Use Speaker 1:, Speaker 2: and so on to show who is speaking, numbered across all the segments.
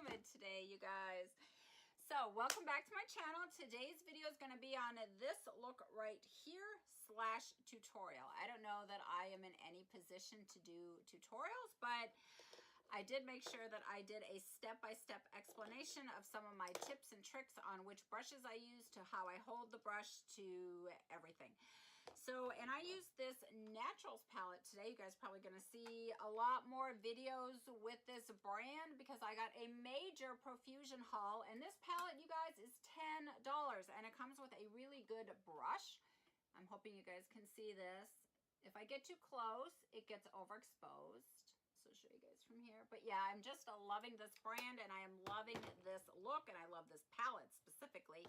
Speaker 1: good today, you guys. So welcome back to my channel. Today's video is going to be on this look right here / tutorial. I don't know that I am in any position to do tutorials, but I did make sure that I did a step-by-step explanation of some of my tips and tricks on which brushes I use, to how I hold the brush, to everything. So, and I use this Naturals palette today. You guys are probably going to see a lot more videos with this brand because I got a major Profusion haul. And this palette, you guys, is $10. And it comes with a really good brush. I'm hoping you guys can see this. If I get too close, it gets overexposed. So I'll show you guys from here. But yeah, I'm just loving this brand, and I am loving this look, and I love this palette specifically.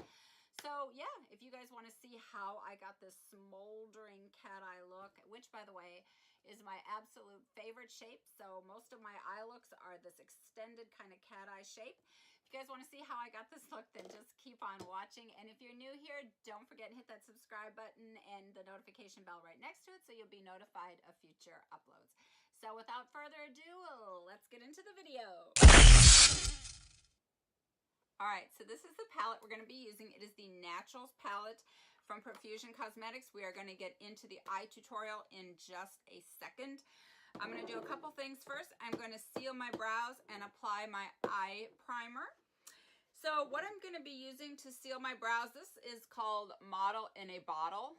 Speaker 1: So yeah, if you guys want to see how I got this smoldering cat eye look, which by the way is my absolute favorite shape. So most of my eye looks are this extended kind of cat eye shape. If you guys want to see how I got this look, then just keep on watching. And if you're new here, don't forget and hit that subscribe button and the notification bell right next to it so you'll be notified of future uploads. So without further ado, let's get into the video. All right, so this is the palette we're going to be using. It is the Naturals palette from Profusion Cosmetics. We are going to get into the eye tutorial in just a second. I'm going to do a couple things first. I'm going to seal my brows and apply my eye primer. So what I'm going to be using to seal my brows, this is called Model in a Bottle.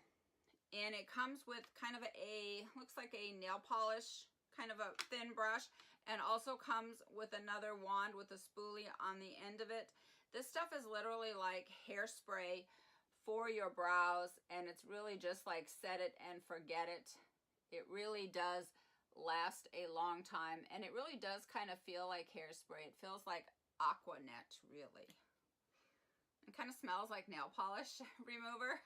Speaker 1: And it comes with kind of a, looks like a nail polish, kind of a thin brush, and also comes with another wand with a spoolie on the end of it. This stuff is literally like hairspray for your brows, and it's really just like set it and forget it. It really does last a long time, and it really does kind of feel like hairspray. It feels like Aquanet, really. It kind of smells like nail polish remover.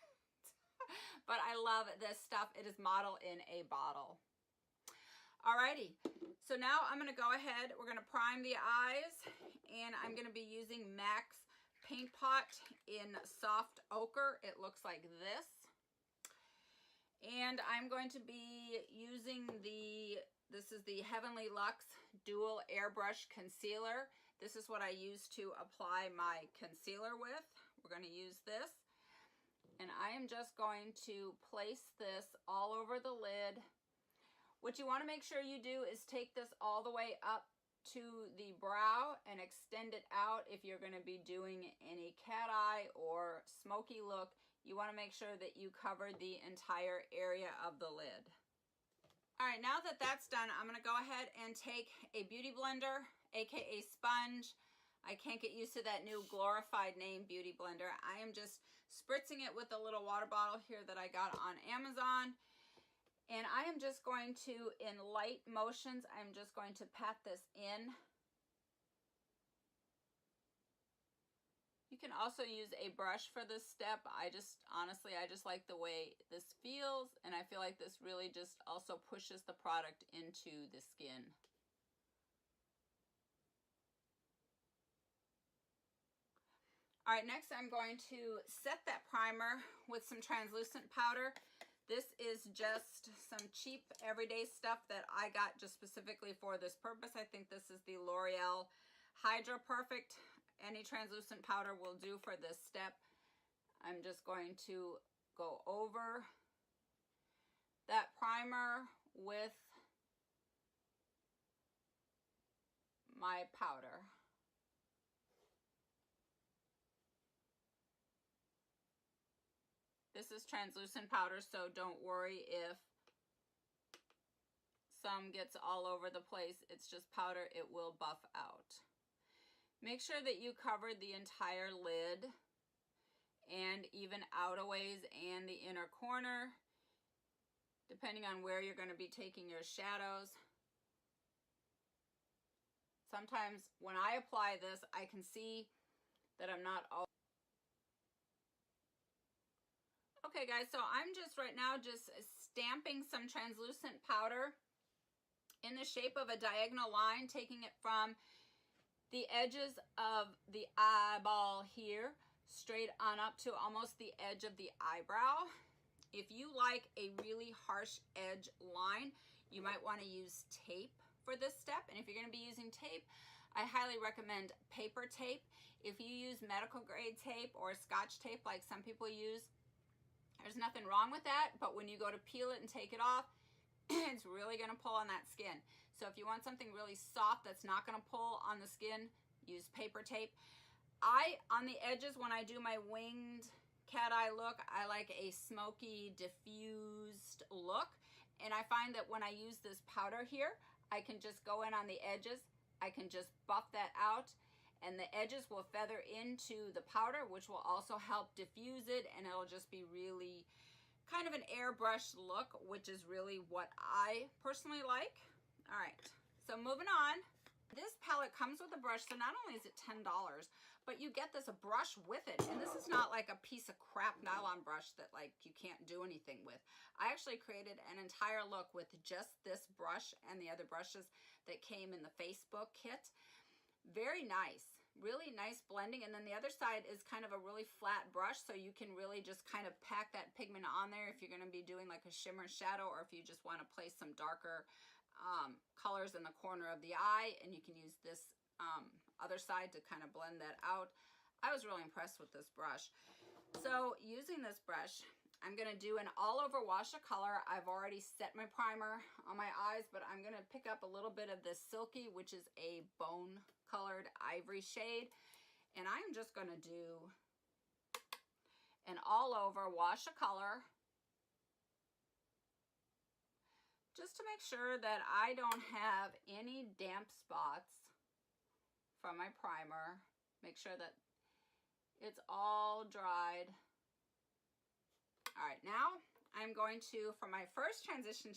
Speaker 1: But I love this stuff. It is Model in a Bottle. Alrighty, so now I'm going to go ahead, we're going to prime the eyes, and I'm going to be using MAC's Paint Pot in Soft Ochre. It looks like this. And I'm going to be using this is the Heavenly Luxe Dual Airbrush Concealer. This is what I use to apply my concealer with. We're going to use this. And I am just going to place this all over the lid. What you want to make sure you do is take this all the way up to the brow and extend it out. If you're going to be doing any cat eye or smoky look, you want to make sure that you cover the entire area of the lid. All right, now that that's done, I'm going to go ahead and take a beauty blender, aka sponge. I can't get used to that new glorified name, Beauty Blender. I am just spritzing it with a little water bottle here that I got on Amazon. And I am just going to, in light motions, I'm just going to pat this in. You can also use a brush for this step. Honestly, I just like the way this feels, and I feel like this really just also pushes the product into the skin. All right, next I'm going to set that primer with some translucent powder. This is just some cheap everyday stuff that I got just specifically for this purpose. I think this is the L'Oreal Hydra Perfect. Any translucent powder will do for this step. I'm just going to go over that primer with my powder. This is translucent powder, so don't worry if some gets all over the place. It's just powder. It will buff out. Make sure that you cover the entire lid and even outerways and the inner corner, depending on where you're going to be taking your shadows. Sometimes when I apply this, I can see that I'm not all. Okay guys, so I'm just right now just stamping some translucent powder in the shape of a diagonal line, taking it from the edges of the eyeball here straight on up to almost the edge of the eyebrow. If you like a really harsh edge line, you might want to use tape for this step. And if you're going to be using tape, I highly recommend paper tape. If you use medical grade tape or Scotch tape like some people use, there's nothing wrong with that, but when you go to peel it and take it off, it's really going to pull on that skin. So if you want something really soft that's not going to pull on the skin, use paper tape. On the edges, when I do my winged cat eye look, I like a smoky diffused look, and I find that when I use this powder here, I can just go in on the edges, I can just buff that out, and the edges will feather into the powder, which will also help diffuse it, and it'll just be really kind of an airbrushed look, which is really what I personally like. All right, so moving on. This palette comes with a brush, so not only is it $10, but you get this brush with it. And this is not like a piece of crap nylon brush that like you can't do anything with. I actually created an entire look with just this brush and the other brushes that came in the Facebook kit. Very nice, really nice blending. And then the other side is kind of a really flat brush, so you can really just kind of pack that pigment on there if you're going to be doing like a shimmer shadow, or if you just want to place some darker colors in the corner of the eye, and you can use this other side to kind of blend that out. I was really impressed with this brush. So using this brush, I'm going to do an all over wash of color. I've already set my primer on my eyes, but I'm going to pick up a little bit of this Silky, which is a bone colored ivory shade, and I'm just going to do an all over wash of color, just to make sure that I don't have any damp spots from my primer. Make sure that it's all dried. All right, now I'm going to, for my first transition.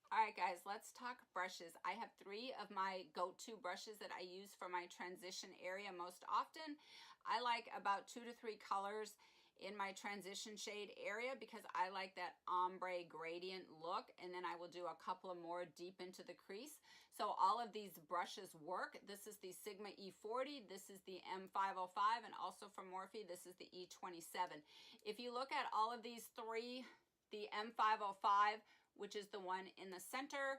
Speaker 1: All right, guys, let's talk brushes. I have 3 of my go-to brushes that I use for my transition area most often. I like about 2 to 3 colors in my transition shade area because I like that ombre gradient look, and then I will do a couple of more deep into the crease. So all of these brushes work. This is the Sigma E40, this is the M505, and also from Morphe, this is the E27. If you look at all of these 3, the M505, which is the one in the center,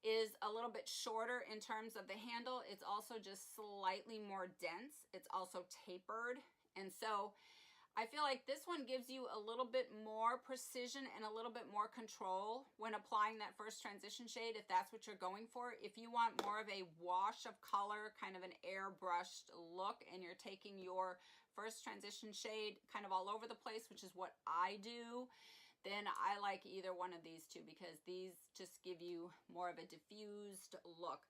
Speaker 1: is a little bit shorter in terms of the handle. It's also just slightly more dense. It's also tapered, and so I feel like this one gives you a little bit more precision and a little bit more control when applying that first transition shade, if that's what you're going for. If you want more of a wash of color, kind of an airbrushed look, and you're taking your first transition shade kind of all over the place, which is what I do, then I like either one of these two because these just give you more of a diffused look.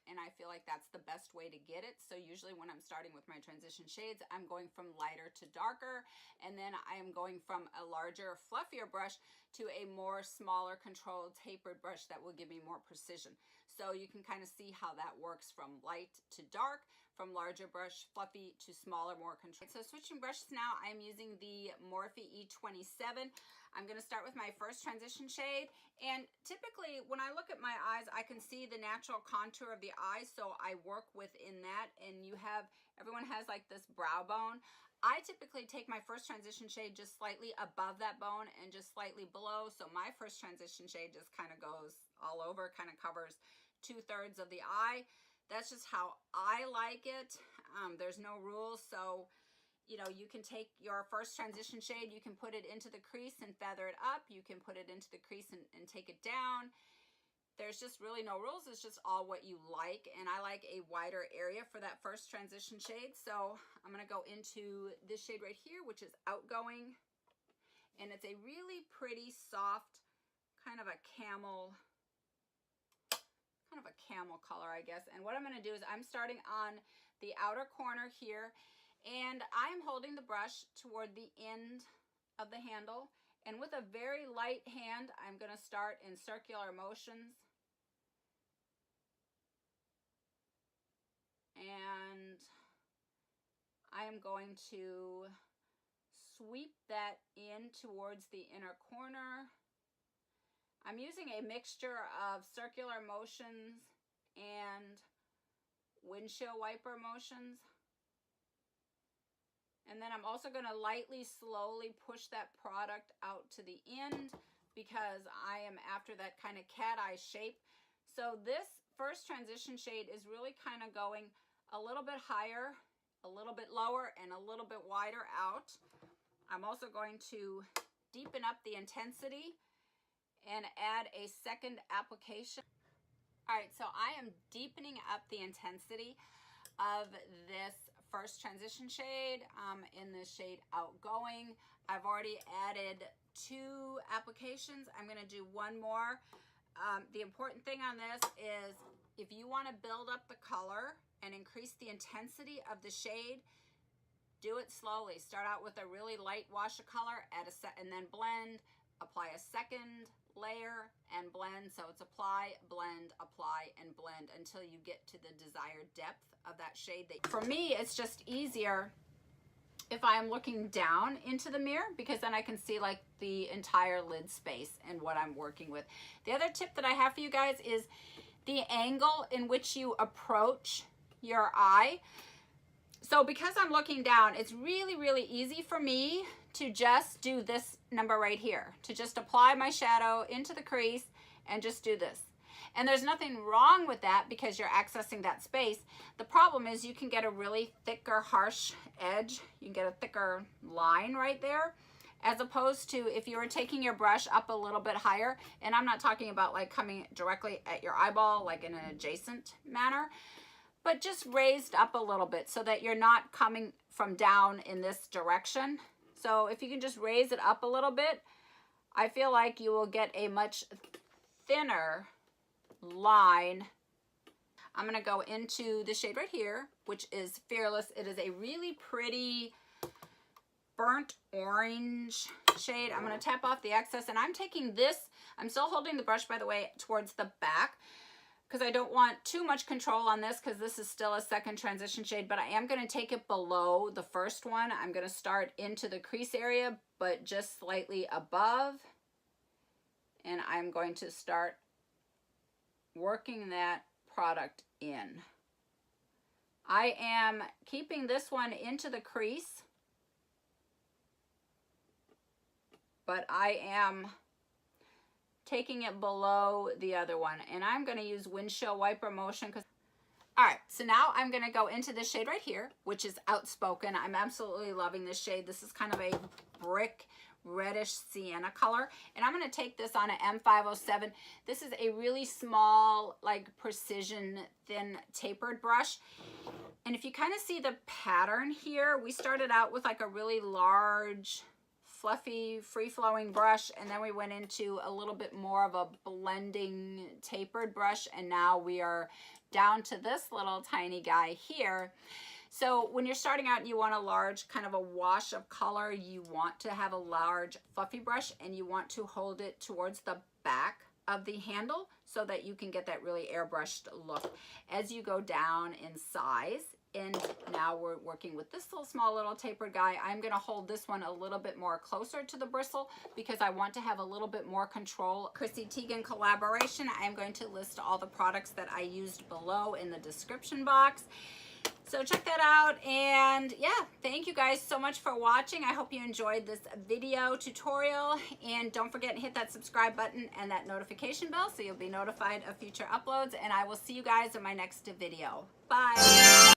Speaker 1: And I feel like that's the best way to get it. So usually when I'm starting with my transition shades, I'm going from lighter to darker, and then I am going from a larger, fluffier brush to a more smaller, controlled, tapered brush that will give me more precision. So you can kind of see how that works from light to dark, from larger brush, fluffy, to smaller, more controlled. So switching brushes now, I'm using the Morphe E27. I'm going to start with my first transition shade, and typically when I look at my eyes, I can see the natural contour of the eye, so I work within that. And everyone has like this brow bone. I typically take my first transition shade just slightly above that bone and just slightly below, so my first transition shade just kind of goes all over, kind of covers 2/3 of the eye. That's just how I like it. There's no rules, so you know, you can take your first transition shade, you can put it into the crease and feather it up, you can put it into the crease and take it down. There's just really no rules. It's just all what you like, and I like a wider area for that first transition shade. So I'm going to go into this shade right here, which is Outgoing, and it's a really pretty soft kind of a camel color, I guess. And what I'm going to do is I'm starting on the outer corner here, and I'm holding the brush toward the end of the handle, and with a very light hand I'm going to start in circular motions, and I am going to sweep that in towards the inner corner. I'm using a mixture of circular motions and windshield wiper motions. And then I'm also going to lightly, slowly push that product out to the end because I am after that kind of cat eye shape. So this first transition shade is really kind of going a little bit higher, a little bit lower, and a little bit wider out. I'm also going to deepen up the intensity and add a second application. All right, so I am deepening up the intensity of this first transition shade in the shade Outgoing. I've already added 2 applications. I'm going to do one more. The important thing on this is if you want to build up the color and increase the intensity of the shade, do it slowly. Start out with a really light wash of color, add and then blend, apply a second layer and blend. So it's apply, blend, apply, and blend until you get to the desired depth of that shade. For me, it's just easier if I'm looking down into the mirror, because then I can see like the entire lid space and what I'm working with. The other tip that I have for you guys is the angle in which you approach your eye. So because I'm looking down, it's really, really easy for me to just do this number right here, to just apply my shadow into the crease and just do this. And there's nothing wrong with that because you're accessing that space. The problem is you can get a really thicker, harsh edge. You can get a thicker line right there, as opposed to if you were taking your brush up a little bit higher, and I'm not talking about like coming directly at your eyeball, like in an adjacent manner, but just raised up a little bit so that you're not coming from down in this direction. So if you can just raise it up a little bit, I feel like you will get a much thinner line. I'm going to go into the shade right here, which is Fearless. It is a really pretty burnt orange shade. I'm going to tap off the excess, and I'm taking this, I'm still holding the brush, by the way, towards the back, because I don't want too much control on this, because this is still a second transition shade, but I am going to take it below the first one. I'm going to start into the crease area, but just slightly above, and I'm going to start working that product in. I am keeping this one into the crease, but I am taking it below the other one, and I'm going to use windshield wiper motion. All right, so now I'm going to go into this shade right here, which is Outspoken. I'm absolutely loving this shade. This is kind of a brick reddish sienna color, and I'm going to take this on an M507. This is a really small, like precision thin tapered brush, and if you kind of see the pattern here, we started out with like a really large fluffy free-flowing brush, and then we went into a little bit more of a blending tapered brush, and now we are down to this little tiny guy here. So when you're starting out and you want a large kind of a wash of color, you want to have a large fluffy brush, and you want to hold it towards the back of the handle so that you can get that really airbrushed look. As you go down in size, and now we're working with this small little tapered guy, I'm going to hold this one a little bit more closer to the bristle because I want to have a little bit more control. Chrissy Teigen collaboration. I'm going to list all the products that I used below in the description box. So check that out, and yeah, thank you guys so much for watching. I hope you enjoyed this video tutorial, and don't forget to hit that subscribe button and that notification bell so you'll be notified of future uploads, and I will see you guys in my next video. Bye.